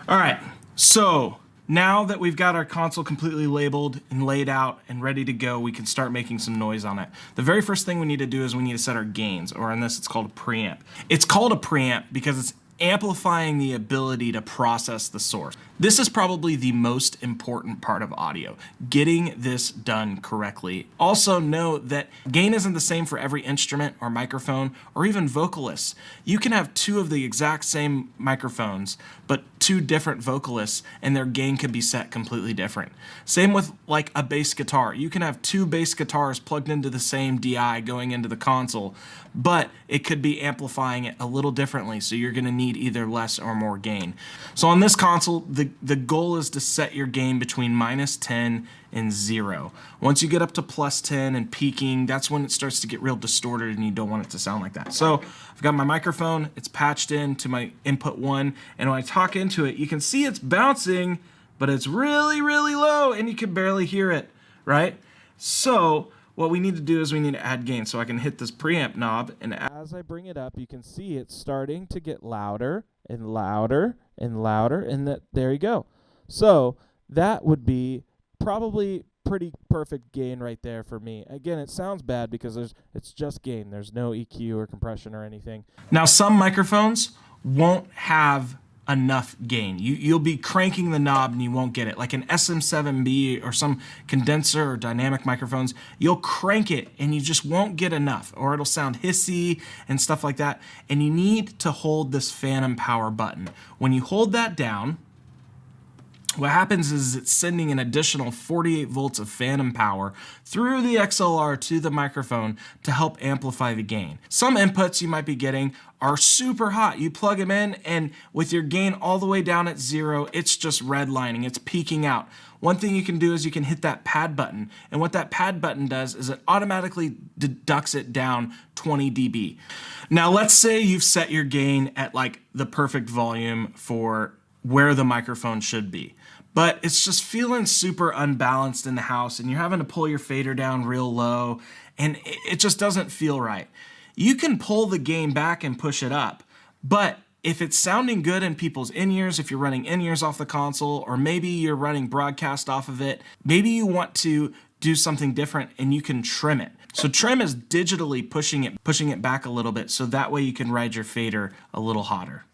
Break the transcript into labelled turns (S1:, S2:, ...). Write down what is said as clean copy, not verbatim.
S1: All right, so now that we've got our console completely labeled and laid out and ready to go, we can start making some noise on it. The very first thing we need to do is we need to set our gains, or in this it's called a preamp. It's called a preamp because it's amplifying the ability to process the source. This is probably the most important part of audio, getting this done correctly. Also note that gain isn't the same for every instrument or microphone or even vocalists. You can have two of the exact same microphones, but two different vocalists, and their gain can be set completely different. Same with like a bass guitar. You can have two bass guitars plugged into the same DI going into the console, but it could be amplifying it a little differently, so you're going to need either less or more gain. So on this console, the goal is to set your gain between -10 and 0. Once you get up to +10 and peaking, that's when it starts to get real distorted and you don't want it to sound like that. So I've got my microphone, it's patched in to my input 1, and when I talk into it, you can see it's bouncing, but it's really, really low and you can barely hear it, right? So what we need to do is we need to add gain. So I can hit this preamp knob, and as I bring it up, you can see it's starting to get louder and louder and louder, and there you go. So that would be probably pretty perfect gain right there for me. Again, it sounds bad because it's just gain. There's no EQ or compression or anything. Now, some microphones won't have enough gain. You'll be cranking the knob and you won't get it. Like an SM7B or some condenser or dynamic microphones, you'll crank it and you just won't get enough, or it'll sound hissy and stuff like that. And you need to hold this phantom power button. When you hold that down, what happens is it's sending an additional 48 volts of phantom power through the XLR to the microphone to help amplify the gain. Some inputs you might be getting are super hot. You plug them in, and with your gain all the way down at 0, it's just redlining, it's peaking out. One thing you can do is you can hit that pad button, and what that pad button does is it automatically deducts it down 20 dB. Now let's say you've set your gain at like the perfect volume for where the microphone should be, but it's just feeling super unbalanced in the house and you're having to pull your fader down real low and it just doesn't feel right. You can pull the gain back and push it up, but if it's sounding good in people's in-ears, if you're running in-ears off the console, or maybe you're running broadcast off of it, maybe you want to do something different and you can trim it. So trim is digitally pushing it back a little bit, so that way you can ride your fader a little hotter.